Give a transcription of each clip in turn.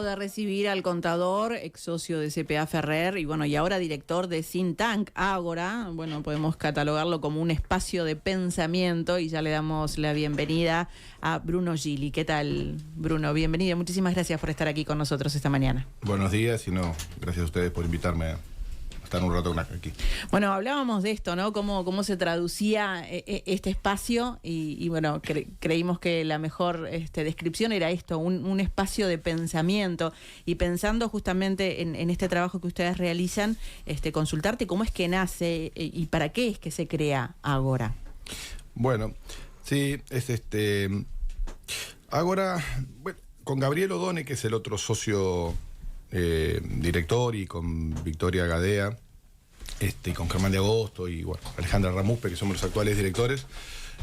De recibir al contador, ex socio de CPA Ferrer y bueno, y ahora director de Think Tank Ágora. Bueno, podemos catalogarlo como un espacio de pensamiento y ya le damos la bienvenida a Bruno Gili. ¿Qué tal, Bruno? Bienvenido. Muchísimas gracias por estar aquí con nosotros esta mañana. Buenos días y gracias a ustedes por invitarme a estar un rato aquí. Bueno, hablábamos de esto, ¿no? Cómo se traducía este espacio y bueno, creímos que la mejor descripción era esto, un espacio de pensamiento. Y pensando justamente en este trabajo que ustedes realizan, consultarte cómo es que nace y para qué es que se crea Ágora. Bueno, sí, Ágora, bueno, con Gabriel Odone, que es el otro socio director, y con Victoria Gadea, y con Germán de Agosto y bueno, Alejandra Ramuspe, que somos los actuales directores,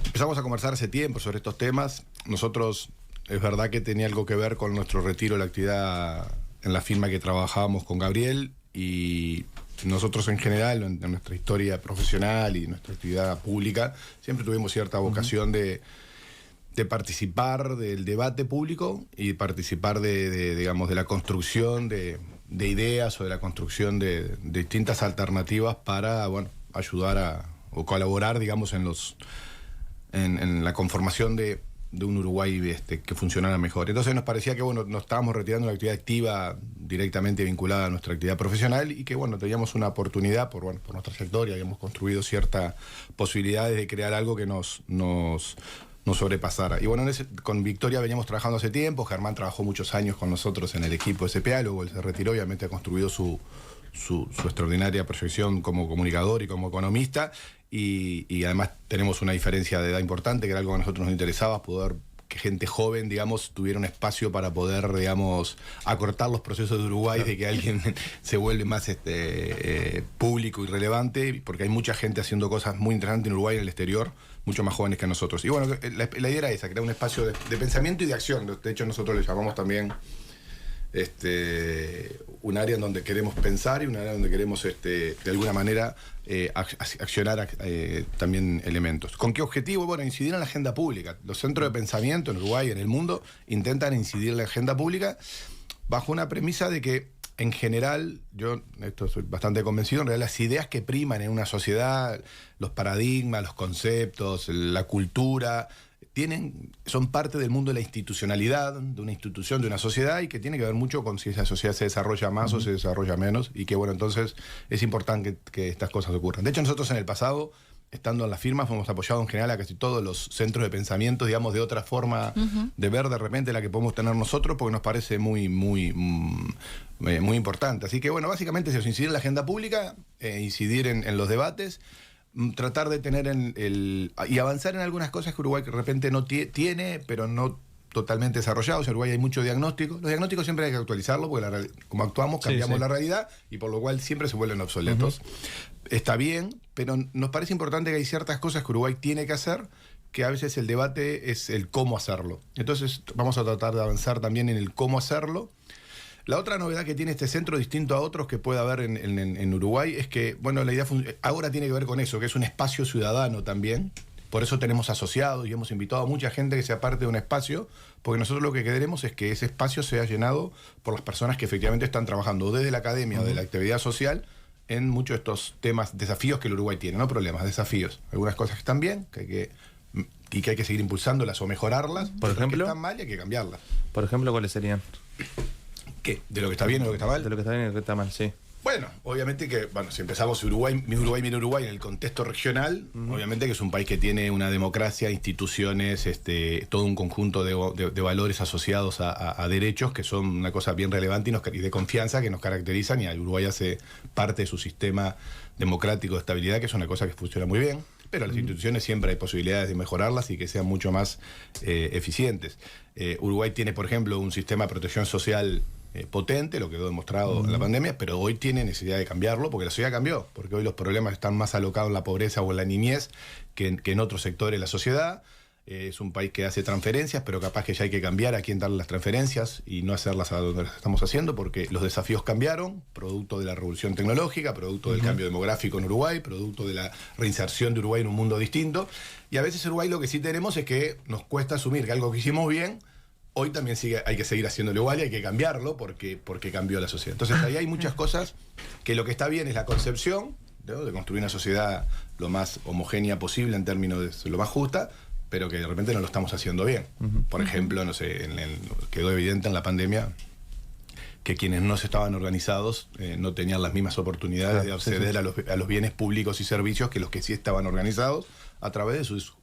empezamos a conversar hace tiempo sobre estos temas. Nosotros, es verdad que tenía algo que ver con nuestro retiro de la actividad en la firma que trabajábamos con Gabriel, y nosotros en general, en nuestra historia profesional y nuestra actividad pública, siempre tuvimos cierta vocación de participar del debate público y participar digamos, de la construcción de ideas o de la construcción de distintas alternativas para, bueno, ayudar o colaborar, digamos, en la conformación de un Uruguay que funcionara mejor. Entonces nos parecía que, bueno, nos estábamos retirando de una actividad activa directamente vinculada a nuestra actividad profesional y que, bueno, teníamos una oportunidad por nuestra trayectoria, habíamos construido ciertas posibilidades de crear algo que nos sobrepasara. Y bueno, con Victoria veníamos trabajando hace tiempo. Germán trabajó muchos años con nosotros en el equipo de CPA, luego él se retiró, obviamente ha construido su extraordinaria proyección como comunicador y como economista, y además tenemos una diferencia de edad importante, que era algo que a nosotros nos interesaba, que gente joven, digamos, tuviera un espacio para poder, digamos, acortar los procesos de Uruguay, de que alguien se vuelve más público y relevante, porque hay mucha gente haciendo cosas muy interesantes en Uruguay y en el exterior, mucho más jóvenes que nosotros. Y bueno, la idea era esa, crear un espacio de pensamiento y de acción. De hecho, nosotros le llamamos también un área en donde queremos pensar y un área donde queremos, de alguna manera, accionar también elementos. ¿Con qué objetivo? Bueno, incidir en la agenda pública. Los centros de pensamiento en Uruguay y en el mundo intentan incidir en la agenda pública bajo una premisa de que, en general, yo esto soy bastante convencido, en realidad las ideas que priman en una sociedad, los paradigmas, los conceptos, la cultura, son parte del mundo de la institucionalidad, de una institución, de una sociedad, y que tiene que ver mucho con si esa sociedad se desarrolla más o se desarrolla menos, y que, bueno, entonces es importante que estas cosas ocurran. De hecho, nosotros en el pasado, estando en las firmas, hemos apoyado en general a casi todos los centros de pensamiento, digamos, de otra forma de ver de repente la que podemos tener nosotros, porque nos parece muy importante. Así que, bueno, básicamente es incidir en la agenda pública, incidir en los debates, tratar de tener y avanzar en algunas cosas que Uruguay de repente no tiene, pero no totalmente desarrollados. En Uruguay hay mucho diagnóstico. Los diagnósticos siempre hay que actualizarlos, porque como actuamos, cambiamos la realidad, y por lo cual siempre se vuelven obsoletos. Está bien, pero nos parece importante que hay ciertas cosas que Uruguay tiene que hacer, que a veces el debate es el cómo hacerlo. Entonces vamos a tratar de avanzar también en el cómo hacerlo. La otra novedad que tiene este centro, distinto a otros que pueda haber en Uruguay, es que, bueno, la idea ahora tiene que ver con eso, que es un espacio ciudadano también. Por eso tenemos asociados y hemos invitado a mucha gente que sea parte de un espacio, porque nosotros lo que queremos es que ese espacio sea llenado por las personas que efectivamente están trabajando desde la academia o de la actividad social en muchos de estos temas, desafíos que el Uruguay tiene, no problemas, desafíos. Algunas cosas que están bien, que hay que seguir impulsándolas o mejorarlas. Por ejemplo, que están mal y hay que cambiarlas. Por ejemplo, ¿cuáles serían? ¿Qué? ¿De lo que está bien o de lo que está mal? De lo que está bien y de lo que está mal, sí. Bueno, obviamente que, bueno, si empezamos Uruguay viene Uruguay en el contexto regional, obviamente que es un país que tiene una democracia, instituciones, todo un conjunto de valores asociados a derechos que son una cosa bien relevante y de confianza que nos caracterizan, y Uruguay hace parte de su sistema democrático de estabilidad, que es una cosa que funciona muy bien, pero las instituciones siempre hay posibilidades de mejorarlas y que sean mucho más eficientes. Uruguay tiene, por ejemplo, un sistema de protección social potente, lo quedó demostrado en la pandemia, pero hoy tiene necesidad de cambiarlo, porque la sociedad cambió, porque hoy los problemas están más alocados en la pobreza o en la niñez que en otros sectores de la sociedad. Es un país que hace transferencias, pero capaz que ya hay que cambiar a quién darle las transferencias y no hacerlas a donde las estamos haciendo, porque los desafíos cambiaron, producto de la revolución tecnológica, producto del cambio demográfico en Uruguay, producto de la reinserción de Uruguay en un mundo distinto. Y a veces en Uruguay lo que sí tenemos es que nos cuesta asumir que algo que hicimos bien, hoy también hay que seguir haciéndolo igual y hay que cambiarlo porque cambió la sociedad. Entonces ahí hay muchas cosas que lo que está bien es la concepción, ¿no?, de construir una sociedad lo más homogénea posible en términos de lo más justa, pero que de repente no lo estamos haciendo bien. Por ejemplo, no sé, quedó evidente en la pandemia que quienes no estaban organizados no tenían las mismas oportunidades de acceder a los bienes públicos y servicios que los que sí estaban organizados a través de sus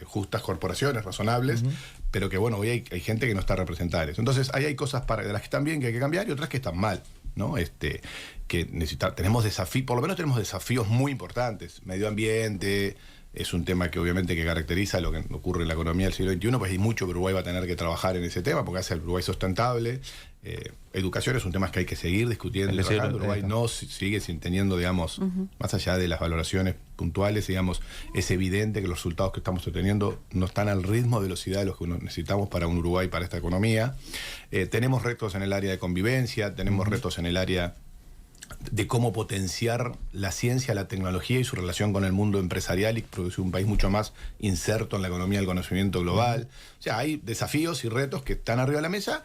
justas corporaciones razonables, pero que bueno, hoy hay gente que no está representada en eso. Entonces ahí hay cosas de las que están bien que hay que cambiar y otras que están mal, ¿no? Que tenemos desafíos, por lo menos tenemos desafíos muy importantes. Medio ambiente es un tema que obviamente que caracteriza lo que ocurre en la economía del siglo XXI, pues hay mucho que Uruguay va a tener que trabajar en ese tema porque hace al Uruguay sustentable. Educación es un tema que hay que seguir discutiendo y trabajando. Uruguay no sigue sin teniendo, digamos, más allá de las valoraciones puntuales, digamos, es evidente que los resultados que estamos obteniendo no están al ritmo, velocidad de los que necesitamos para un Uruguay, para esta economía. Tenemos retos en el área de convivencia, tenemos retos en el área de cómo potenciar la ciencia, la tecnología y su relación con el mundo empresarial y producir un país mucho más inserto en la economía del conocimiento global. O sea, hay desafíos y retos que están arriba de la mesa.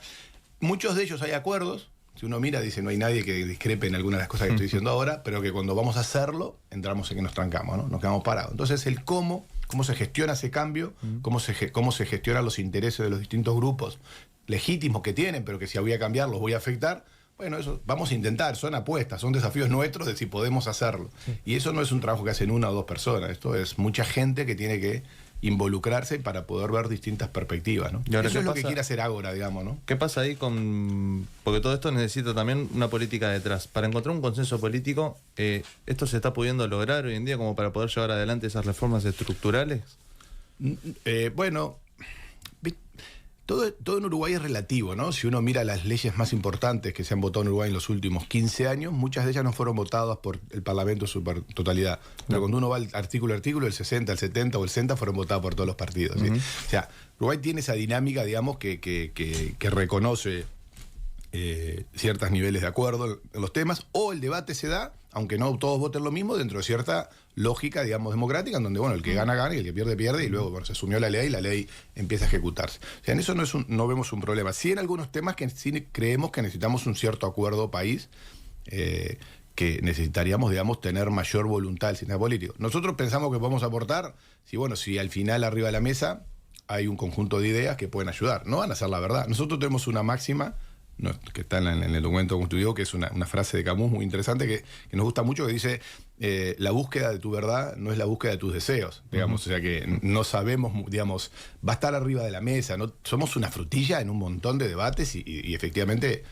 Muchos de ellos hay acuerdos. Si uno mira, dice, no hay nadie que discrepe en algunas de las cosas que estoy diciendo ahora, pero que cuando vamos a hacerlo, entramos en que nos trancamos, ¿no? Nos quedamos parados. Entonces, el cómo se gestiona ese cambio, cómo se gestionan los intereses de los distintos grupos legítimos que tienen, pero que si voy a cambiar, los voy a afectar. Bueno, eso vamos a intentar, son apuestas, son desafíos nuestros de si podemos hacerlo. Y eso no es un trabajo que hacen una o dos personas, esto es mucha gente que tiene que involucrarse para poder ver distintas perspectivas, ¿no? Eso es lo que quiere hacer Ágora, digamos, ¿no? ¿Qué pasa ahí con...? Porque todo esto necesita también una política detrás. Para encontrar un consenso político, ¿esto se está pudiendo lograr hoy en día como para poder llevar adelante esas reformas estructurales? Bueno... Todo en Uruguay es relativo, ¿no? Si uno mira las leyes más importantes que se han votado en Uruguay en los últimos 15 años, muchas de ellas no fueron votadas por el Parlamento en su totalidad. Pero cuando uno va al artículo a artículo, el 60, el 70 o el 60 fueron votadas por todos los partidos, ¿sí? O sea, Uruguay tiene esa dinámica, digamos, que reconoce ciertos niveles de acuerdo en los temas, o el debate se da, aunque no todos voten lo mismo, dentro de cierta lógica, digamos, democrática, en donde, bueno, el que gana, gana, y el que pierde, pierde, y luego, bueno, se asumió la ley y la ley empieza a ejecutarse. O sea, en eso no vemos un problema. Sí en algunos temas que sí creemos que necesitamos un cierto acuerdo país, que necesitaríamos, digamos, tener mayor voluntad del sistema político. Nosotros pensamos que podemos aportar, si al final arriba de la mesa hay un conjunto de ideas que pueden ayudar. No van a ser la verdad. Nosotros tenemos una máxima que está en el documento constitutivo, que es una frase de Camus muy interesante que nos gusta mucho, que dice, la búsqueda de tu verdad no es la búsqueda de tus deseos, digamos, o sea que no sabemos, digamos, va a estar arriba de la mesa, ¿no? Somos una frutilla en un montón de debates y efectivamente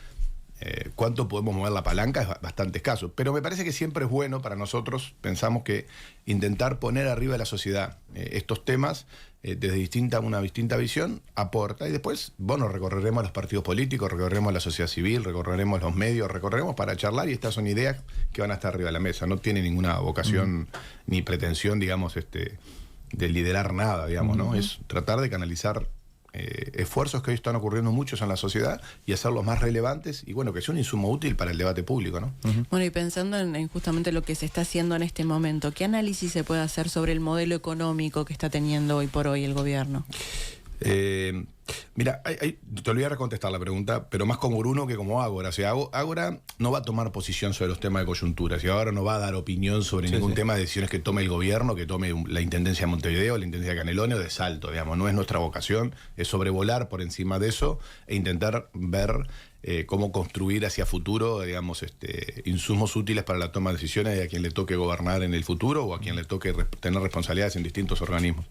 cuánto podemos mover la palanca es bastante escaso, pero me parece que siempre es bueno para nosotros, pensamos que intentar poner arriba de la sociedad estos temas desde una distinta visión aporta, y después, bueno, recorreremos los partidos políticos, recorreremos la sociedad civil, recorreremos los medios, recorreremos para charlar, y estas son ideas que van a estar arriba de la mesa, no tiene ninguna vocación ni pretensión, digamos, de liderar nada, digamos, ¿no? Es tratar de canalizar esfuerzos que hoy están ocurriendo muchos en la sociedad y hacerlos más relevantes y bueno, que sea un insumo útil para el debate público, ¿no? Bueno, y pensando en justamente lo que se está haciendo en este momento, ¿qué análisis se puede hacer sobre el modelo económico que está teniendo hoy por hoy el gobierno? Mira, te olvidé de contestar la pregunta, pero más como Bruno que como Ágora. O sea, Ágora no va a tomar posición sobre los temas de coyuntura. Si Ágora no va a dar opinión sobre ningún tema de decisiones que tome el gobierno, que tome la Intendencia de Montevideo, la Intendencia de Canelones o de Salto, digamos. No es nuestra vocación, es sobrevolar por encima de eso e intentar ver cómo construir hacia futuro, digamos, insumos útiles para la toma de decisiones de a quien le toque gobernar en el futuro o a quien le toque tener responsabilidades en distintos organismos.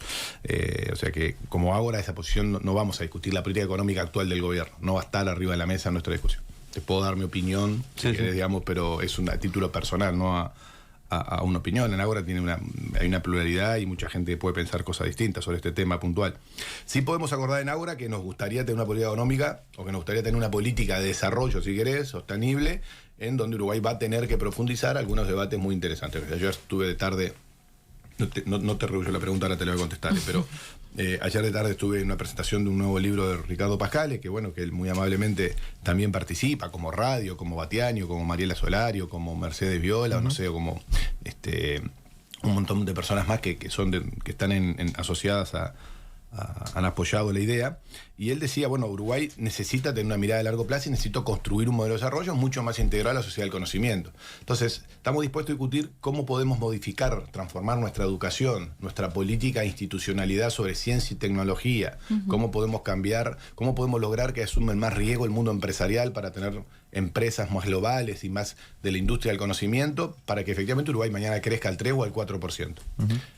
O sea que como Ágora esa posición no vamos a discutir la política económica actual del gobierno, no va a estar arriba de la mesa en nuestra discusión. Te puedo dar mi opinión, si querés, digamos, pero es a título personal, no a una opinión. En Ágora hay una pluralidad y mucha gente puede pensar cosas distintas sobre este tema puntual. Sí podemos acordar en Ágora que nos gustaría tener una política económica o que nos gustaría tener una política de desarrollo, si querés, sostenible, en donde Uruguay va a tener que profundizar algunos debates muy interesantes. O sea, yo estuve de tarde, no te rehuyo la pregunta, ahora te la voy a contestar, pero ayer de tarde estuve en una presentación de un nuevo libro de Ricardo Pascale, que bueno, que él muy amablemente también participa, como Radio, como Batiaño, como Mariela Solario, como Mercedes Viola, o no sé, o como un montón de personas más que están asociadas a han apoyado la idea, y él decía, bueno, Uruguay necesita tener una mirada de largo plazo y necesita construir un modelo de desarrollo mucho más integral a la sociedad del conocimiento. Entonces, estamos dispuestos a discutir cómo podemos modificar, transformar nuestra educación, nuestra política e institucionalidad sobre ciencia y tecnología, cómo podemos cambiar, cómo podemos lograr que asumen más riesgo el mundo empresarial para tener empresas más globales y más de la industria del conocimiento, para que efectivamente Uruguay mañana crezca al 3 o al 4%.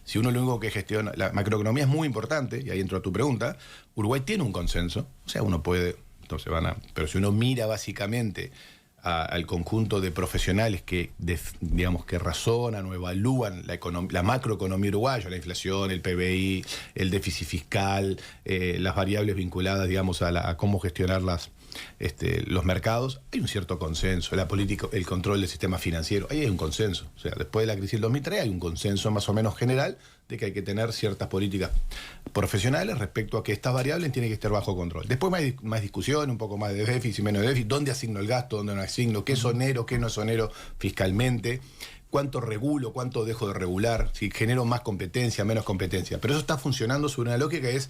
Si uno lo único que gestiona, la macroeconomía es muy importante, y ahí entro a tu pregunta, Uruguay tiene un consenso, o sea, uno puede, entonces pero si uno mira básicamente al conjunto de profesionales que, digamos, que razonan o evalúan la macroeconomía uruguaya, la inflación, el PBI, el déficit fiscal, las variables vinculadas, digamos, a cómo gestionar los mercados, hay un cierto consenso. La política, el control del sistema financiero, ahí hay un consenso. O sea, después de la crisis del 2003 hay un consenso más o menos general de que hay que tener ciertas políticas profesionales respecto a que estas variables tienen que estar bajo control. Después más discusión, un poco más de déficit, menos de déficit, dónde asigno el gasto, dónde no asigno, qué es onero, qué no es onero fiscalmente, cuánto regulo, cuánto dejo de regular, si genero más competencia, menos competencia. Pero eso está funcionando sobre una lógica que es,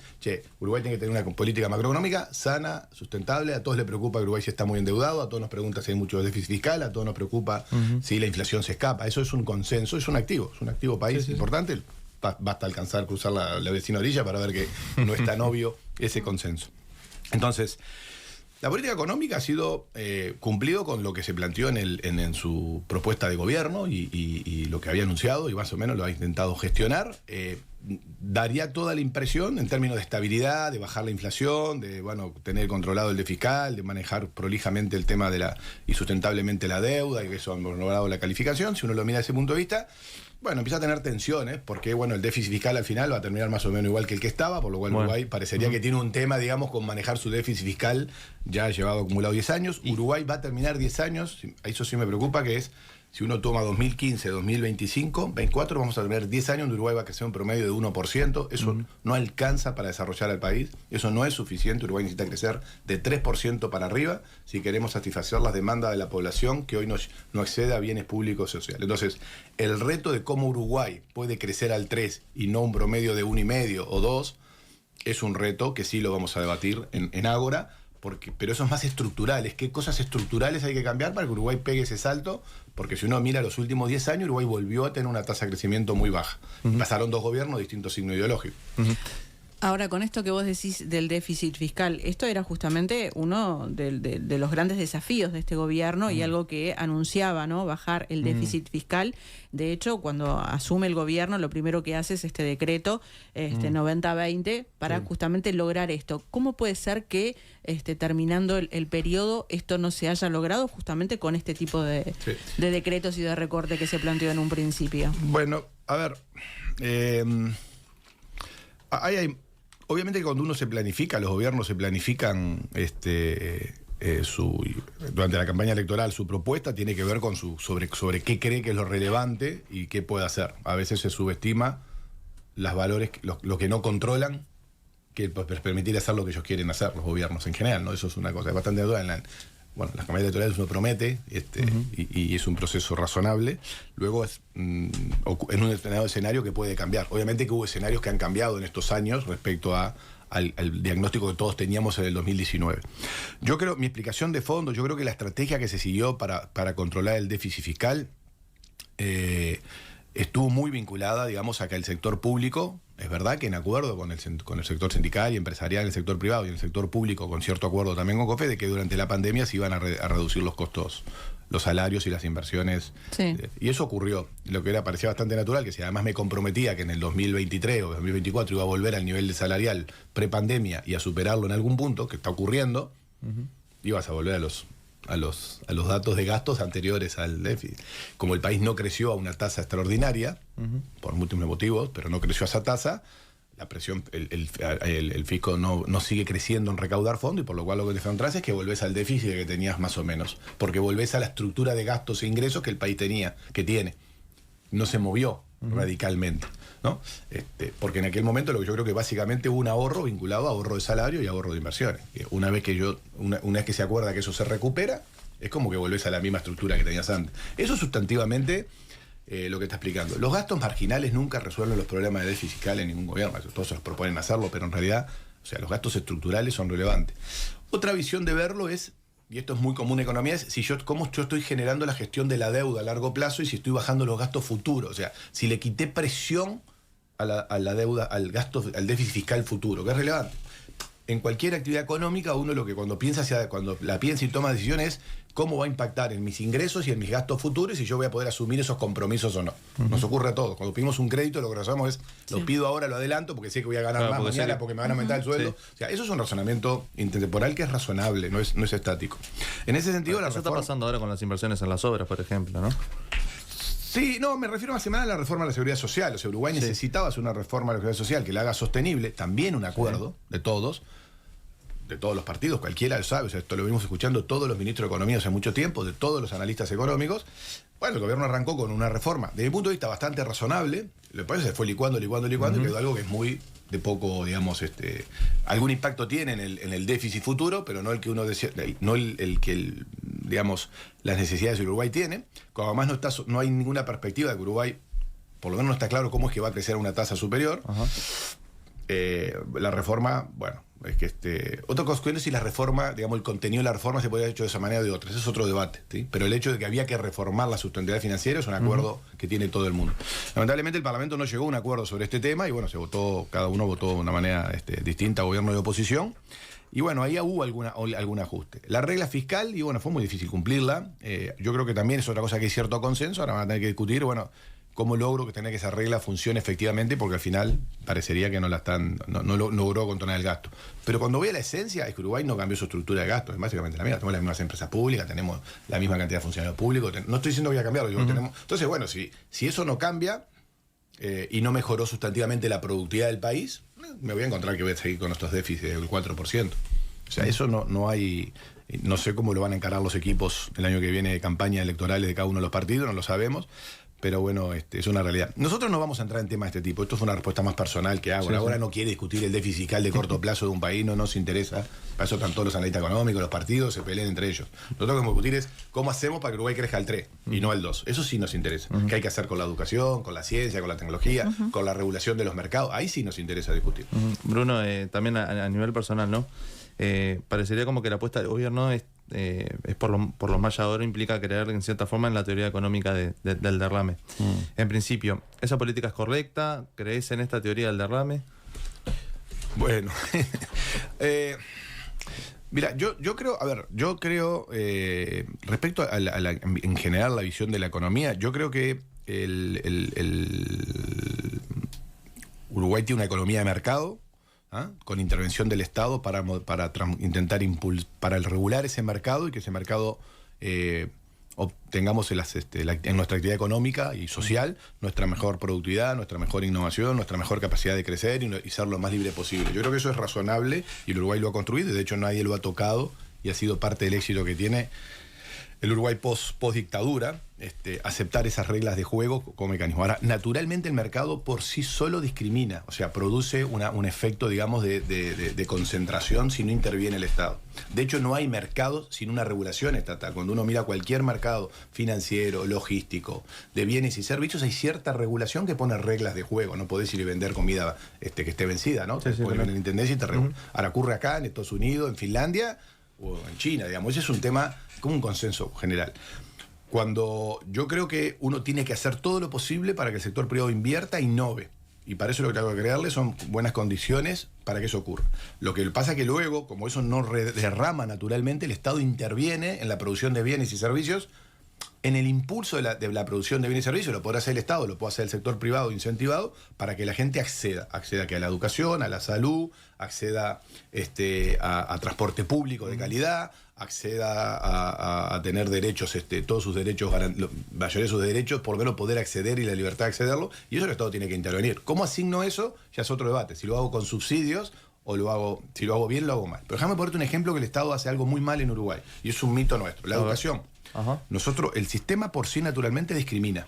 Uruguay tiene que tener una política macroeconómica sana, sustentable, a todos les preocupa que Uruguay si está muy endeudado, a todos nos pregunta si hay mucho déficit fiscal, a todos nos preocupa si la inflación se escapa. Eso es un consenso, es un activo país importante. Basta alcanzar, cruzar la vecina orilla para ver que no es tan obvio ese consenso. Entonces, la política económica ha sido cumplido con lo que se planteó en su propuesta de gobierno y lo que había anunciado, y más o menos lo ha intentado gestionar. Daría toda la impresión en términos de estabilidad, de bajar la inflación, de tener controlado el déficit fiscal, de manejar prolijamente el tema y sustentablemente la deuda, y que eso hemos logrado la calificación. Si uno lo mira desde ese punto de vista, empieza a tener tensiones, porque el déficit fiscal al final va a terminar más o menos igual que el que estaba, por lo cual Uruguay parecería que tiene un tema, digamos, con manejar su déficit fiscal ya llevado acumulado 10 años. Uruguay va a terminar 10 años, eso sí me preocupa, que es, si uno toma 2015, 2025, 24, vamos a tener 10 años donde Uruguay va a crecer un promedio de 1%. Eso no alcanza para desarrollar al país. Eso no es suficiente. Uruguay necesita crecer de 3% para arriba si queremos satisfacer las demandas de la población que hoy no accede a bienes públicos y sociales. Entonces, el reto de cómo Uruguay puede crecer al 3 y no un promedio de 1,5 o 2 es un reto que sí lo vamos a debatir en Ágora. Pero eso es más estructural. ¿Qué cosas estructurales hay que cambiar para que Uruguay pegue ese salto? Porque si uno mira los últimos 10 años, Uruguay volvió a tener una tasa de crecimiento muy baja. Pasaron 2 gobiernos de distinto signo ideológico. Ahora, con esto que vos decís del déficit fiscal, esto era justamente uno de los grandes desafíos de este gobierno y algo que anunciaba, ¿no? Bajar el déficit fiscal. De hecho, cuando asume el gobierno, lo primero que hace es este decreto 90-20 para justamente lograr esto. ¿Cómo puede ser que terminando el periodo esto no se haya logrado justamente con este tipo de decretos y de recorte que se planteó en un principio? Bueno, a ver, obviamente que cuando uno se planifica, los gobiernos se planifican durante la campaña electoral, su propuesta tiene que ver con sobre qué cree que es lo relevante y qué puede hacer. A veces se subestima los valores, lo que no controlan, que permitir hacer lo que ellos quieren hacer, los gobiernos en general, ¿no? Eso es una cosa, es bastante duda en las campañas electorales uno promete y es un proceso razonable. Luego es en un determinado escenario que puede cambiar. Obviamente que hubo escenarios que han cambiado en estos años respecto al diagnóstico que todos teníamos en el 2019. Yo creo, mi explicación de fondo, yo creo que la estrategia que se siguió para controlar el déficit fiscal estuvo muy vinculada, digamos, a que el sector público, es verdad que en acuerdo con el sector sindical y empresarial, el sector privado y el sector público, con cierto acuerdo también con COFES, de que durante la pandemia se iban a reducir los costos, los salarios y las inversiones. Sí. Y eso ocurrió. Lo que parecía bastante natural, que si además me comprometía que en el 2023 o 2024 iba a volver al nivel de salarial prepandemia y a superarlo en algún punto, que está ocurriendo, ibas a volver a los datos de gastos anteriores al déficit. Como el país no creció a una tasa extraordinaria, por múltiples motivos, pero no creció a esa tasa, la presión, el fisco no sigue creciendo en recaudar fondos, y por lo cual lo que te encontrás es que volvés al déficit que tenías más o menos, porque volvés a la estructura de gastos e ingresos que el país tiene. No se movió radicalmente, ¿no? Porque en aquel momento lo que yo creo que básicamente hubo un ahorro vinculado a ahorro de salario y ahorro de inversiones. Una vez que se acuerda que eso se recupera, es como que volvés a la misma estructura que tenías antes. Eso sustantivamente lo que está explicando. Los gastos marginales nunca resuelven los problemas de déficit fiscal en ningún gobierno. Todos se los proponen hacerlo, pero en realidad, o sea, los gastos estructurales son relevantes. Otra visión de verlo es, y esto es muy común en economía, es cómo yo estoy generando la gestión de la deuda a largo plazo y si estoy bajando los gastos futuros. O sea, si le quité presión a la deuda, al déficit fiscal futuro, que es relevante. En cualquier actividad económica, uno lo que cuando la piensa y toma decisiones es cómo va a impactar en mis ingresos y en mis gastos futuros y yo voy a poder asumir esos compromisos o no. Nos ocurre a todos. Cuando pedimos un crédito, lo que hacemos es, lo pido ahora, lo adelanto, porque sé que voy a ganar más mañana, porque me van a aumentar el sueldo. Sí. O sea, eso es un razonamiento intertemporal que es razonable, no es estático. En ese sentido, eso está pasando ahora con las inversiones en las obras, por ejemplo, ¿no? Sí, no, me refiero más a la reforma de la seguridad social. O sea, Uruguay necesitaba hacer una reforma de la seguridad social que la haga sostenible, también un acuerdo de todos los partidos, cualquiera lo sabe, o sea, esto lo venimos escuchando todos los ministros de Economía hace mucho tiempo, de todos los analistas económicos. Bueno, el gobierno arrancó con una reforma, desde mi punto de vista, bastante razonable, lo que pasa es que se fue licuando, y quedó algo que es muy de poco, digamos, algún impacto tiene en el déficit futuro, pero no el que uno decía, no digamos, las necesidades de Uruguay tiene, como además no hay ninguna perspectiva de que Uruguay, por lo menos no está claro cómo es que va a crecer a una tasa superior. La reforma, bueno, es que otra cuestión es si la reforma, digamos, el contenido de la reforma se podría haber hecho de esa manera o de otra. Ese es otro debate, ¿sí? Pero el hecho de que había que reformar la sustentabilidad financiera es un acuerdo que tiene todo el mundo. Lamentablemente el Parlamento no llegó a un acuerdo sobre este tema y bueno, cada uno votó de una manera distinta, gobierno y oposición. Y bueno, ahí hubo algún ajuste. La regla fiscal, y bueno, fue muy difícil cumplirla. Yo creo que también es otra cosa que hay cierto consenso, ahora van a tener que discutir, bueno, cómo logro que esa regla funcione efectivamente, porque al final parecería que no logró controlar el gasto. Pero cuando voy a la esencia, es que Uruguay no cambió su estructura de gastos, es básicamente la misma. Tenemos las mismas empresas públicas, tenemos la misma cantidad de funcionarios públicos. No estoy diciendo que voy a cambiarlo, tenemos. Entonces, bueno, si eso no cambia y no mejoró sustantivamente la productividad del país, me voy a encontrar que voy a seguir con estos déficits del 4%. O sea, eso no hay. No sé cómo lo van a encarar los equipos el año que viene de campañas electorales de cada uno de los partidos, no lo sabemos. Pero bueno, es una realidad. Nosotros no vamos a entrar en temas de este tipo. Esto fue una respuesta más personal que hago. Ahora no quiere discutir el déficit fiscal de corto plazo de un país, no nos interesa. Para eso están todos los analistas económicos, los partidos, se pelean entre ellos. Nosotros lo que vamos a discutir es cómo hacemos para que Uruguay crezca al 3 y no al 2. Eso sí nos interesa. ¿Qué hay que hacer con la educación, con la ciencia, con la tecnología, con la regulación de los mercados? Ahí sí nos interesa discutir. Bruno, también a nivel personal, ¿no? Parecería como que la apuesta del gobierno es por lo más ahora implica creer en cierta forma en la teoría económica del derrame. En principio, ¿esa política es correcta? ¿Crees en esta teoría del derrame? Bueno, mira, yo creo, respecto a en general la visión de la economía, yo creo que Uruguay tiene una economía de mercado, con intervención del Estado para intentar para regular ese mercado y que ese mercado obtengamos en nuestra actividad económica y social nuestra mejor productividad, nuestra mejor innovación, nuestra mejor capacidad de crecer y ser lo más libre posible. Yo creo que eso es razonable y el Uruguay lo ha construido y de hecho nadie lo ha tocado y ha sido parte del éxito que tiene el Uruguay post-dictadura, aceptar esas reglas de juego como mecanismo. Ahora, naturalmente el mercado por sí solo discrimina, o sea, produce un efecto, digamos, de concentración si no interviene el Estado. De hecho, no hay mercado sin una regulación estatal. Cuando uno mira cualquier mercado financiero, logístico, de bienes y servicios, hay cierta regulación que pone reglas de juego. No podés ir y vender comida que esté vencida, ¿no? Te ponen en la intendencia y te regula. Ahora ocurre acá, en Estados Unidos, en Finlandia o en China, digamos. Ese es un tema como un consenso general. Cuando yo creo que uno tiene que hacer todo lo posible para que el sector privado invierta e innove. Y para eso lo que tengo que crearle son buenas condiciones para que eso ocurra. Lo que pasa es que luego, como eso no derrama naturalmente, el Estado interviene en la producción de bienes y servicios. En el impulso de la producción de bienes y servicios lo podrá hacer el Estado, lo puede hacer el sector privado incentivado para que la gente acceda que a la educación, a la salud, acceda a transporte público de calidad, acceda a tener derechos, todos sus derechos, la mayoría de sus derechos, por lo menos poder acceder y la libertad de accederlo, y eso el Estado tiene que intervenir. ¿Cómo asigno eso? Ya es otro debate. Si lo hago con subsidios o si lo hago bien, lo hago mal. Pero déjame ponerte un ejemplo que el Estado hace algo muy mal en Uruguay, y es un mito nuestro, la educación. El sistema por sí naturalmente discrimina.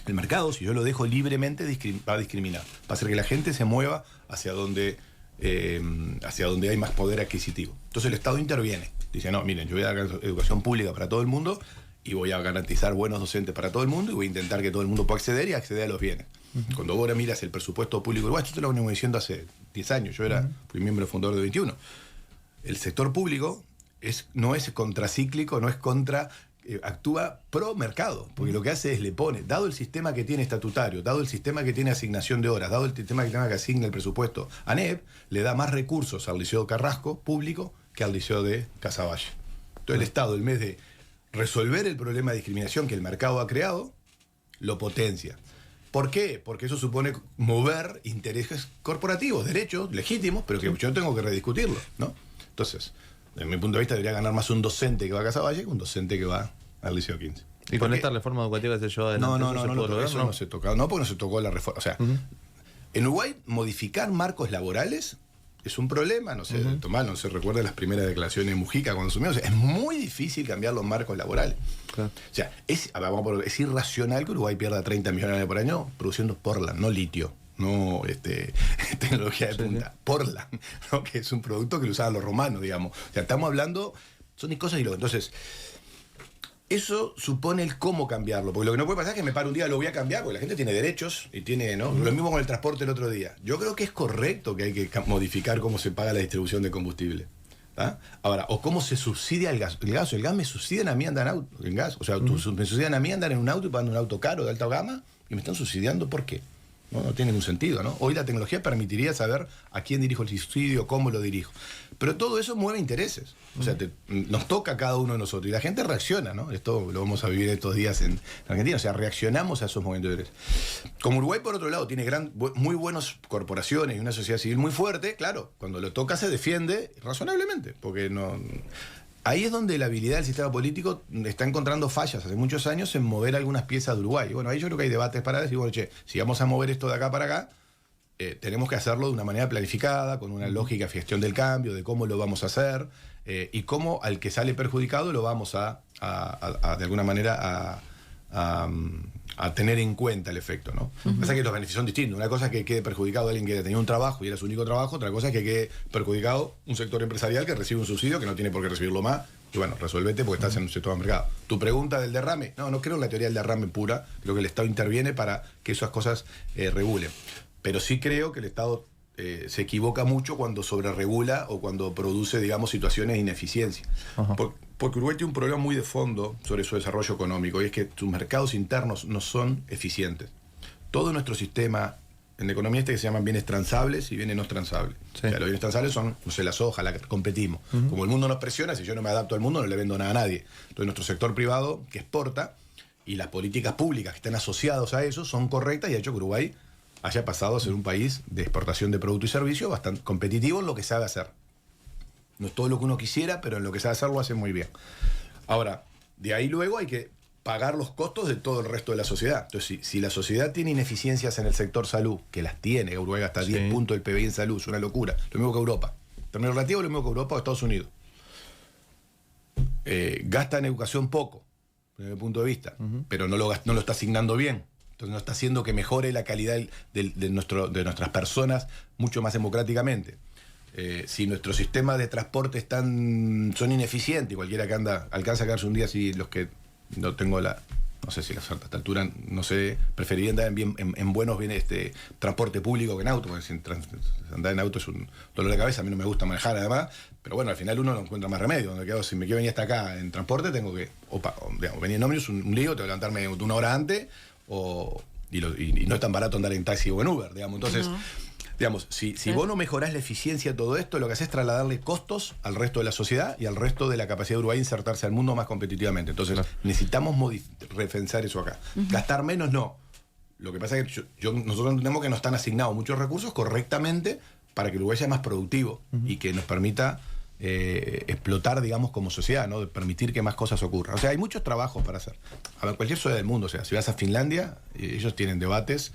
El mercado, si yo lo dejo libremente, va a discriminar. Va a hacer que la gente se mueva hacia donde hay más poder adquisitivo. Entonces el Estado interviene. Dice, no, miren, yo voy a dar educación pública para todo el mundo y voy a garantizar buenos docentes para todo el mundo y voy a intentar que todo el mundo pueda acceder y acceder a los bienes. Cuando vos ahora miras el presupuesto público uruguayo, esto te lo vengo diciendo hace 10 años, fui miembro fundador de 21. El sector público no es contracíclico, no es actúa pro mercado, porque lo que hace es le pone, dado el sistema que tiene estatutario, dado el sistema que tiene asignación de horas, dado el sistema que asigna el presupuesto a ANEP, le da más recursos al Liceo Carrasco público que al Liceo de Casaballe. Entonces el Estado, en vez de resolver el problema de discriminación que el mercado ha creado, lo potencia. ¿Por qué? Porque eso supone mover intereses corporativos, derechos legítimos, pero que yo tengo que rediscutirlo, ¿no? Entonces, desde mi punto de vista, debería ganar más un docente que va a Casaballe que un docente que va al Liceo 15. ¿Y con esta reforma educativa que se llevó adelante? No se tocó. No, porque no se tocó la reforma. O sea, en Uruguay, modificar marcos laborales es un problema. No sé, Tomás, no se recuerda las primeras declaraciones de Mujica cuando asumió. O sea, es muy difícil cambiar los marcos laborales. Claro. O sea, es irracional que Uruguay pierda 30 millones por año produciendo Portland, no litio. No tecnología de punta. Portland, ¿no? Que es un producto que lo usaban los romanos, digamos. O sea, estamos hablando, son cosas y luego. Entonces, eso supone el cómo cambiarlo. Porque lo que no puede pasar es que me pare un día, lo voy a cambiar, porque la gente tiene derechos y tiene, ¿no? Lo mismo con el transporte el otro día. Yo creo que es correcto que hay que modificar cómo se paga la distribución de combustible. ¿Ah? Ahora, o cómo se subsidia el gas. El gas me subsidian a mí andar en auto, en gas. O sea, me subsidian a mí andar en un auto y pagando un auto caro de alta gama y me están subsidiando, ¿por qué? No tiene ningún sentido, ¿no? Hoy la tecnología permitiría saber a quién dirijo el subsidio, cómo lo dirijo. Pero todo eso mueve intereses. O sea, nos toca a cada uno de nosotros. Y la gente reacciona, ¿no? Esto lo vamos a vivir estos días en Argentina. O sea, reaccionamos a esos momentos de interés. Como Uruguay, por otro lado, tiene muy buenas corporaciones y una sociedad civil muy fuerte, claro, cuando lo toca se defiende razonablemente. Porque no... Ahí es donde la habilidad del sistema político está encontrando fallas hace muchos años en mover algunas piezas de Uruguay. Y bueno, ahí yo creo que hay debates para decir, bueno, si vamos a mover esto de acá para acá, tenemos que hacerlo de una manera planificada, con una lógica de gestión del cambio, de cómo lo vamos a hacer, y cómo al que sale perjudicado lo vamos a de alguna manera, a tener en cuenta el efecto, ¿no? Pasa que los beneficios son distintos. Una cosa es que quede perjudicado alguien que tenía un trabajo y era su único trabajo, otra cosa es que quede perjudicado un sector empresarial que recibe un subsidio que no tiene por qué recibirlo más. Y bueno, resuélvete porque estás en un sector de mercado. Tu pregunta del derrame, no creo en la teoría del derrame pura, creo que el Estado interviene para que esas cosas regulen. Pero sí creo que el Estado se equivoca mucho cuando sobreregula o cuando produce, digamos, situaciones de ineficiencia. Porque Uruguay tiene un problema muy de fondo sobre su desarrollo económico, y es que sus mercados internos no son eficientes. Todo nuestro sistema en economía que se llaman bienes transables y bienes no transables. Sí. O sea, los bienes transables son, no sé, la soja, la que competimos. Como el mundo nos presiona, si yo no me adapto al mundo, no le vendo nada a nadie. Entonces nuestro sector privado que exporta y las políticas públicas que están asociadas a eso son correctas y ha hecho que Uruguay haya pasado a ser un país de exportación de productos y servicios bastante competitivo en lo que sabe hacer. No es todo lo que uno quisiera, pero en lo que sabe hacer lo hace muy bien. Ahora, de ahí luego hay que pagar los costos de todo el resto de la sociedad. Entonces, si la sociedad tiene ineficiencias en el sector salud, que las tiene, Uruguay gasta 10 puntos del PBI en salud, es una locura. Lo mismo que Europa. En términos relativos, lo mismo que Europa o Estados Unidos. Gasta en educación poco, desde mi punto de vista, pero no lo está asignando bien. Entonces no está haciendo que mejore la calidad de nuestras personas mucho más democráticamente. Si nuestros sistemas de transporte son ineficientes, y cualquiera que alcanza a quedarse un día, si los que no tengo no sé si a esta altura, no sé, preferiría andar en buenos bienes, transporte público que en auto, porque andar en auto es un dolor de cabeza, a mí no me gusta manejar además, pero bueno, al final uno no encuentra más remedio. Si me quiero venir hasta acá en transporte, tengo que, digamos, venir en ómnibus, un lío, tengo que levantarme una hora antes, y no es tan barato andar en taxi o en Uber, digamos. Entonces, digamos, si vos no mejorás la eficiencia de todo esto, lo que haces es trasladarle costos al resto de la sociedad y al resto de la capacidad de Uruguay de insertarse al mundo más competitivamente. Entonces, necesitamos repensar eso acá. Gastar menos no. Lo que pasa es que nosotros entendemos que nos están asignados muchos recursos correctamente para que Uruguay sea más productivo y que nos permita explotar, digamos, como sociedad, ¿no? De permitir que más cosas ocurran. O sea, hay muchos trabajos para hacer. A ver, cualquier ciudad del mundo, o sea, si vas a Finlandia, ellos tienen debates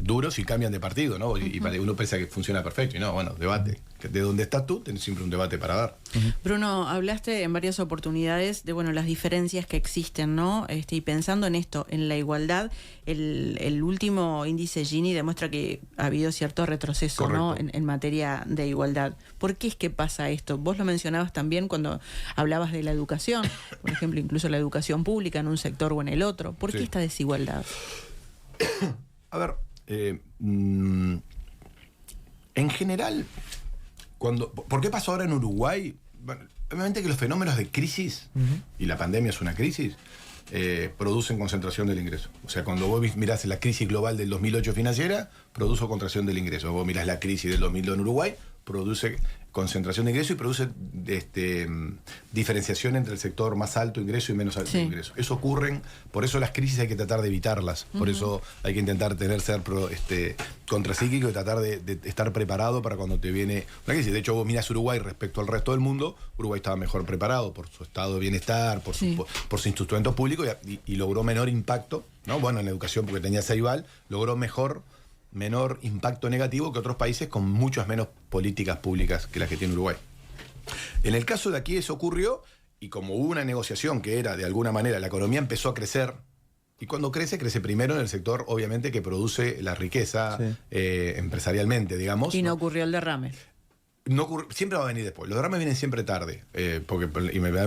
duros y cambian de partido, ¿no? Y uno piensa que funciona perfecto, y no, bueno, debate. De donde estás tú, tenés siempre un debate para dar. Bruno, hablaste en varias oportunidades de las diferencias que existen, ¿no? Y pensando en esto, en la igualdad, el último índice Gini demuestra que ha habido cierto retroceso, ¿no? En materia de igualdad. ¿Por qué es que pasa esto? Vos lo mencionabas también cuando hablabas de la educación, por ejemplo, incluso la educación pública en un sector o en el otro. ¿Por qué esta desigualdad? A ver, en general, ¿por qué pasó ahora en Uruguay? Bueno, obviamente que los fenómenos de crisis, y la pandemia es una crisis, producen concentración del ingreso. O sea, cuando vos mirás la crisis global del 2008 financiera, produjo contracción del ingreso. Vos mirás la crisis del 2002 en Uruguay, produce concentración de ingreso y produce diferenciación entre el sector más alto ingreso y menos alto ingreso. Eso ocurre, por eso las crisis hay que tratar de evitarlas, por eso hay que intentar ser contracíclico y tratar de estar preparado para cuando te viene una crisis. De hecho, vos mirás Uruguay respecto al resto del mundo, Uruguay estaba mejor preparado por su estado de bienestar, por su instrumento público y logró menor impacto, ¿no? Bueno, en la educación porque tenía Ceibal, logró menor impacto negativo que otros países con muchas menos políticas públicas que las que tiene Uruguay. En el caso de aquí eso ocurrió, y como hubo una negociación que era, de alguna manera, la economía empezó a crecer, y cuando crece primero en el sector, obviamente, que produce la riqueza empresarialmente, digamos. Y no ocurrió el derrame. Siempre va a venir después. Los derrames vienen siempre tarde, porque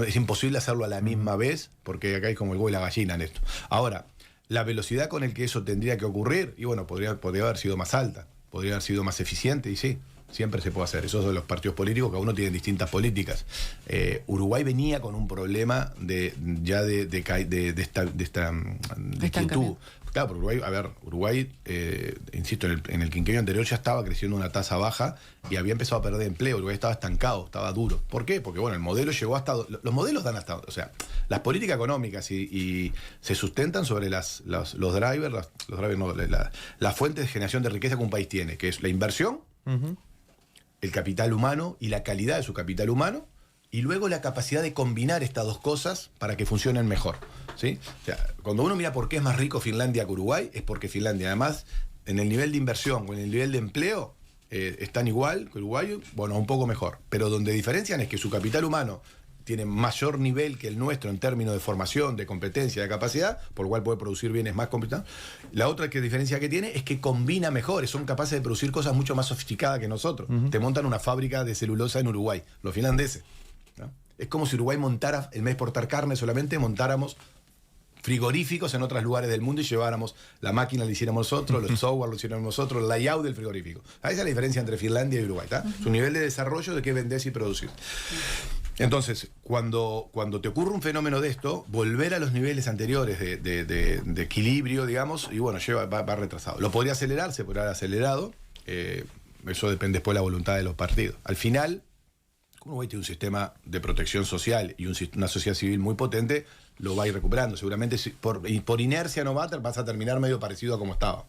es imposible hacerlo a la misma vez, porque acá hay como el huevo y la gallina en esto. Ahora, la velocidad con el que eso tendría que ocurrir, y bueno, podría haber sido más alta, podría haber sido más eficiente, y sí, siempre se puede hacer. Eso es de los partidos políticos, cada uno tiene distintas políticas. Uruguay venía con un problema de quietud. Claro, porque Uruguay, insisto, en el quinquenio anterior ya estaba creciendo una tasa baja y había empezado a perder empleo. Uruguay estaba estancado, estaba duro. ¿Por qué? Porque bueno, el modelo llegó hasta... Los modelos dan hasta... O sea, las políticas económicas y se sustentan sobre los drivers, las fuentes de generación de riqueza que un país tiene, que es la inversión, el capital humano y la calidad de su capital humano, y luego la capacidad de combinar estas dos cosas para que funcionen mejor, ¿sí? O sea, cuando uno mira por qué es más rico Finlandia que Uruguay, es porque Finlandia, además, en el nivel de inversión o en el nivel de empleo, están igual que Uruguay, bueno, un poco mejor. Pero donde diferencian es que su capital humano tiene mayor nivel que el nuestro en términos de formación, de competencia, de capacidad, por lo cual puede producir bienes más competitivos. La otra diferencia que tiene es que combina mejor, son capaces de producir cosas mucho más sofisticadas que nosotros. Te montan una fábrica de celulosa en Uruguay, los finlandeses, ¿no? Es como si Uruguay montara, en vez de exportar carne solamente, montáramos frigoríficos en otros lugares del mundo y lleváramos la máquina, la hiciéramos nosotros, los software lo hiciéramos nosotros, el layout del frigorífico. Esa es la diferencia entre Finlandia y Uruguay, ¿tá? Su nivel de desarrollo de qué vendés y producir. Entonces, cuando te ocurre un fenómeno de esto, volver a los niveles anteriores de equilibrio, digamos, y bueno, va retrasado. Lo podría acelerar, se podría haber acelerado, eso depende después de la voluntad de los partidos. Al final, Uruguay tiene un sistema de protección social y una sociedad civil muy potente, lo va a ir recuperando. Seguramente por inercia no vas a terminar medio parecido a como estaba.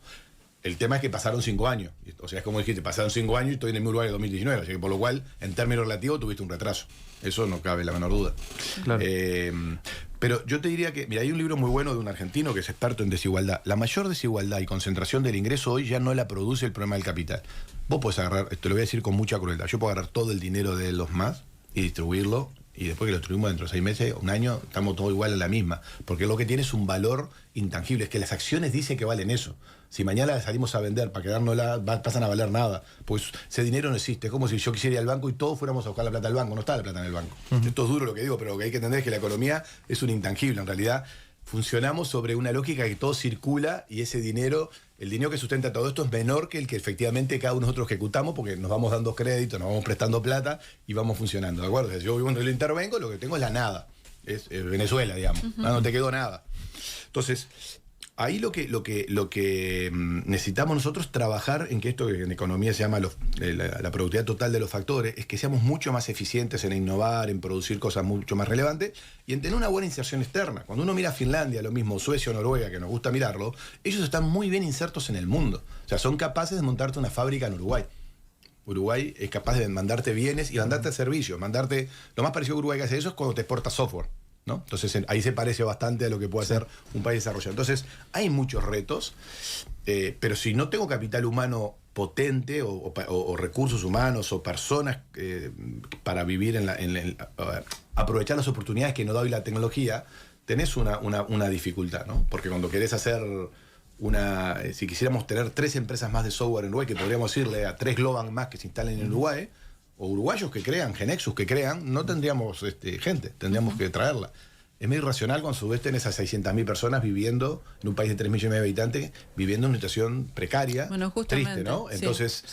El tema es que pasaron 5 años. O sea, es como dijiste, pasaron 5 años y estoy en el Uruguay de 2019. Así que por lo cual, en términos relativos, tuviste un retraso. Eso no cabe la menor duda. Claro. Pero yo te diría que, mira, hay un libro muy bueno de un argentino que es experto en desigualdad. La mayor desigualdad y concentración del ingreso hoy ya no la produce el problema del capital. Vos podés agarrar, te lo voy a decir con mucha crueldad, yo puedo agarrar todo el dinero de los más y distribuirlo, y después que lo distribuimos dentro de 6 meses, un año, estamos todos igual a la misma. Porque lo que tiene es un valor intangible, es que las acciones dicen que valen eso. Si mañana salimos a vender para quedárnosla, pasan a valer nada. Pues ese dinero no existe. Es como si yo quisiera ir al banco y todos fuéramos a buscar la plata al banco. No está la plata en el banco. Esto es duro lo que digo, pero lo que hay que entender es que la economía es un intangible. En realidad, funcionamos sobre una lógica que todo circula y ese dinero, el dinero que sustenta todo esto es menor que el que efectivamente cada uno de nosotros ejecutamos, porque nos vamos dando crédito, nos vamos prestando plata y vamos funcionando, ¿de acuerdo? O sea, yo vivo en el intervengo, lo que tengo es la nada. Es Venezuela, digamos. No te quedó nada. Entonces, ahí lo que necesitamos nosotros trabajar en que esto que en economía se llama la productividad total de los factores, es que seamos mucho más eficientes en innovar, en producir cosas mucho más relevantes y en tener una buena inserción externa. Cuando uno mira Finlandia, lo mismo Suecia o Noruega, que nos gusta mirarlo, ellos están muy bien insertos en el mundo. O sea, son capaces de montarte una fábrica en Uruguay. Uruguay es capaz de mandarte bienes y mandarte servicios, lo más parecido que Uruguay que hace eso es cuando te exporta software. ¿no? Entonces ahí se parece bastante a lo que puede hacer un país desarrollado. Entonces hay muchos retos, pero si no tengo capital humano potente o recursos humanos o personas para vivir aprovechar las oportunidades que nos da hoy la tecnología, tenés una dificultad, ¿no? Porque cuando querés hacer si quisiéramos tener 3 empresas más de software en Uruguay, que podríamos irle a 3 Globan más que se instalen en Uruguay, o uruguayos que crean, Genexus que crean, no tendríamos gente, tendríamos que traerla. Es medio irracional cuando a su vez tenés a 600.000 personas viviendo en un país de 3 millones de habitantes, viviendo en una situación precaria, triste, ¿no? Entonces,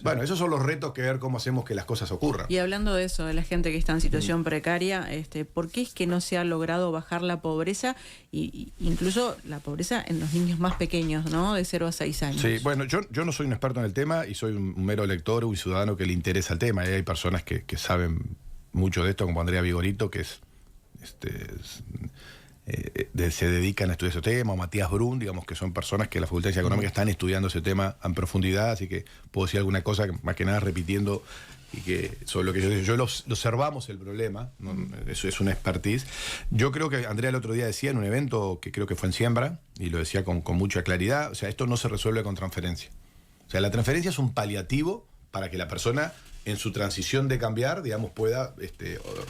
bueno, esos son los retos que ver cómo hacemos que las cosas ocurran. Y hablando de eso, de la gente que está en situación precaria, ¿por qué es que no se ha logrado bajar la pobreza, y incluso la pobreza en los niños más pequeños, ¿no? De 0 a 6 años. Sí, bueno, yo no soy un experto en el tema y soy un mero lector, un ciudadano que le interesa el tema. Y hay personas que saben mucho de esto, como Andrea Vigorito, que se dedican a estudiar ese tema, o Matías Brun, digamos, que son personas que en la Facultad de Ciencias Económicas están estudiando ese tema en profundidad, así que puedo decir alguna cosa más que nada repitiendo y que sobre lo que yo lo observamos el problema, ¿no? Eso es una expertise. Yo creo que Andrea el otro día decía en un evento que creo que fue en Siembra, y lo decía con mucha claridad, o sea, esto no se resuelve con transferencia. O sea, la transferencia es un paliativo para que la persona en su transición de cambiar, digamos, pueda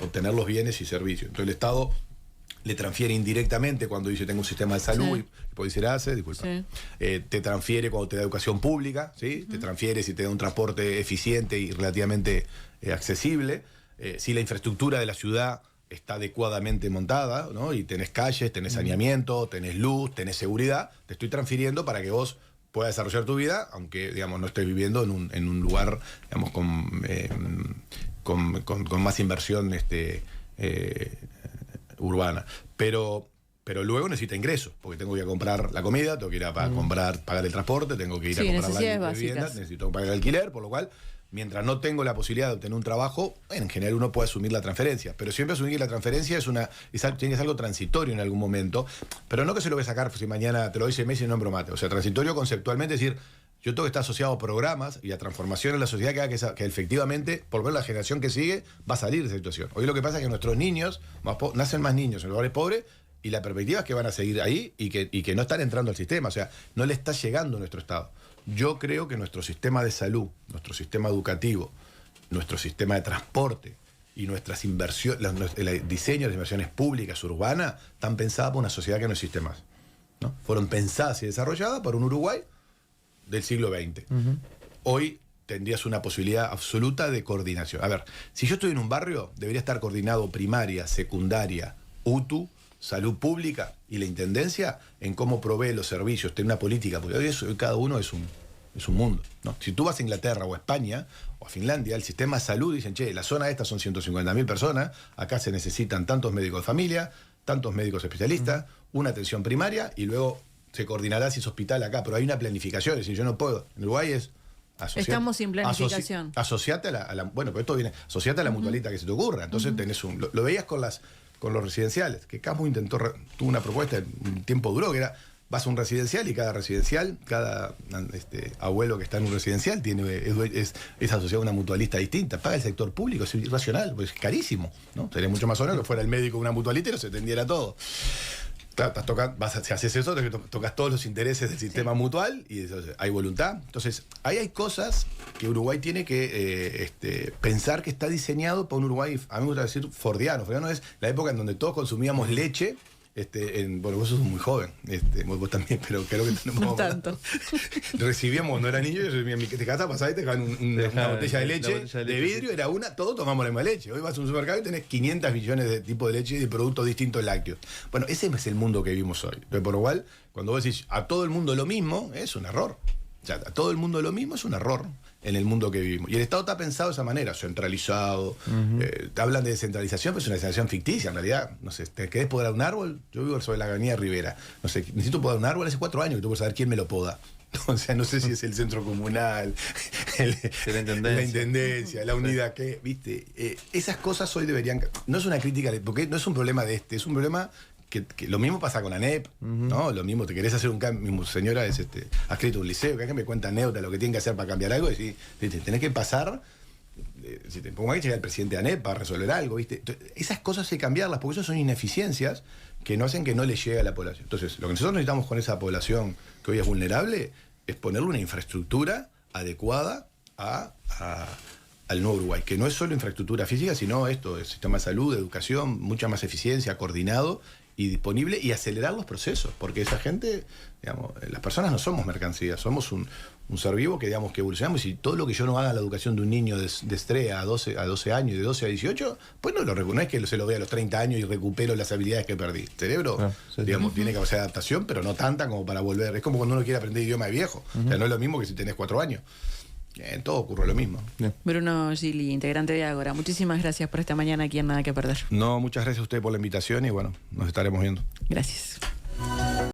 obtener los bienes y servicios. Entonces el Estado le transfiere indirectamente cuando dice tengo un sistema de salud, y puede decir disculpa. Te transfiere cuando te da educación pública, ¿sí? Te transfiere si te da un transporte eficiente y relativamente accesible. Si la infraestructura de la ciudad está adecuadamente montada, ¿no? Y tenés calles, tenés saneamiento, tenés luz, tenés seguridad, te estoy transfiriendo para que vos puedas desarrollar tu vida, aunque, digamos, no estés viviendo en un lugar, digamos, con más inversión urbana. Pero luego necesita ingresos, porque tengo que ir a comprar la comida, tengo que ir a pagar el transporte, tengo que ir a comprar la vivienda, necesito pagar el alquiler, por lo cual, mientras no tengo la posibilidad de obtener un trabajo, bueno, en general uno puede asumir la transferencia, pero siempre asumir que la transferencia tiene que ser algo transitorio en algún momento, pero no que se lo voy a sacar si mañana te lo doy 6 meses y no en bromate. O sea, transitorio conceptualmente es decir, yo tengo que estar asociado a programas y a transformación en la sociedad que haga que efectivamente, por lo menos la generación que sigue, va a salir de esa situación. Hoy lo que pasa es que nuestros niños nacen más niños en lugares pobres, y la perspectiva es que van a seguir ahí y que no están entrando al sistema, o sea, no le está llegando a nuestro Estado. Yo creo que nuestro sistema de salud, nuestro sistema educativo, nuestro sistema de transporte y nuestras inversiones, el diseño de inversiones públicas urbanas están pensadas por una sociedad que no existe más, ¿no? Fueron pensadas y desarrolladas por un Uruguay del siglo XX. Hoy tendrías una posibilidad absoluta de coordinación. A ver, si yo estoy en un barrio, debería estar coordinado primaria, secundaria, UTU, salud pública y la intendencia en cómo provee los servicios, tener una política, porque hoy cada uno es un mundo, ¿no? Si tú vas a Inglaterra o a España o a Finlandia, el sistema de salud dicen, la zona esta son 150.000 personas, acá se necesitan tantos médicos de familia, tantos médicos especialistas, una atención primaria, y luego se coordinará si es hospital acá, pero hay una planificación, es decir, yo no puedo, en Uruguay es estamos sin planificación. Asociate a la bueno, pero esto viene, asociate a la mutualista que se te ocurra. Entonces tenés lo veías con los residenciales, que Casmo tuvo una propuesta, un tiempo duró, que era, vas a un residencial y cada abuelo que está en un residencial es asociado a una mutualista distinta, paga el sector público, es irracional, pues es carísimo, ¿no? Sería mucho más honesto que fuera el médico de una mutualista y no se atendiera todo. Claro, si haces eso, tocas todos los intereses del sistema mutual y hay voluntad. Entonces, ahí hay cosas que Uruguay tiene que pensar que está diseñado para un Uruguay, a mí me gusta decir fordiano. Fordiano es la época en donde todos consumíamos leche. Bueno, vos sos muy joven, vos también, pero creo que tenemos... No tanto. Recibíamos, cuando era niño, yo en mi casa pasaba y te dejaban una botella de leche de vidrio, era todos tomamos la misma leche. Hoy vas a un supermercado y tenés 500 millones de tipos de leche y de productos distintos lácteos. Bueno, ese es el mundo que vivimos hoy. Pero por igual, cuando vos decís a todo el mundo lo mismo, es un error. O sea, a todo el mundo lo mismo es un error en el mundo que vivimos. Y el Estado está pensado de esa manera, centralizado. Te hablan de descentralización, pero es una descentralización ficticia, en realidad. No sé, ¿te querés podar un árbol? Yo vivo sobre la avenida Rivera. No sé, necesito podar un árbol hace 4 años que tengo que saber quién me lo poda. O sea, no sé si es el centro comunal, la intendencia, la unidad, que, ¿viste? Esas cosas hoy deberían... No es una crítica, porque no es un problema es un problema... Que lo mismo pasa con ANEP, ¿no? Lo mismo, te querés hacer un cambio. Mi señora ha escrito un liceo, que me cuenta anécdotas, lo que tiene que hacer para cambiar algo, y tenés que pasar si te pongo ahí, llega el presidente ANEP para resolver algo, ¿viste? Entonces, esas cosas hay que cambiarlas, porque eso son ineficiencias que no hacen que no le llegue a la población. Entonces, lo que nosotros necesitamos con esa población que hoy es vulnerable es ponerle una infraestructura adecuada al nuevo Uruguay, que no es solo infraestructura física, sino esto, el sistema de salud, de educación, mucha más eficiencia, coordinado y disponible, y acelerar los procesos, porque esa gente, digamos, las personas no somos mercancías, somos un ser vivo que, digamos, que evolucionamos, y todo lo que yo no haga en la educación de un niño de estrella a 12 años y de 12 a 18, pues no es que se lo vea a los 30 años y recupero las habilidades que perdí. El cerebro, digamos, tiene que hacer adaptación, pero no tanta como para volver. Es como cuando uno quiere aprender idioma de viejo. O sea, no es lo mismo que si tenés 4 años. En todo ocurre lo mismo. Bruno Gili, integrante de Ágora, muchísimas gracias por esta mañana aquí en Nada que Perder. No, muchas gracias a usted por la invitación y bueno, nos estaremos viendo. Gracias.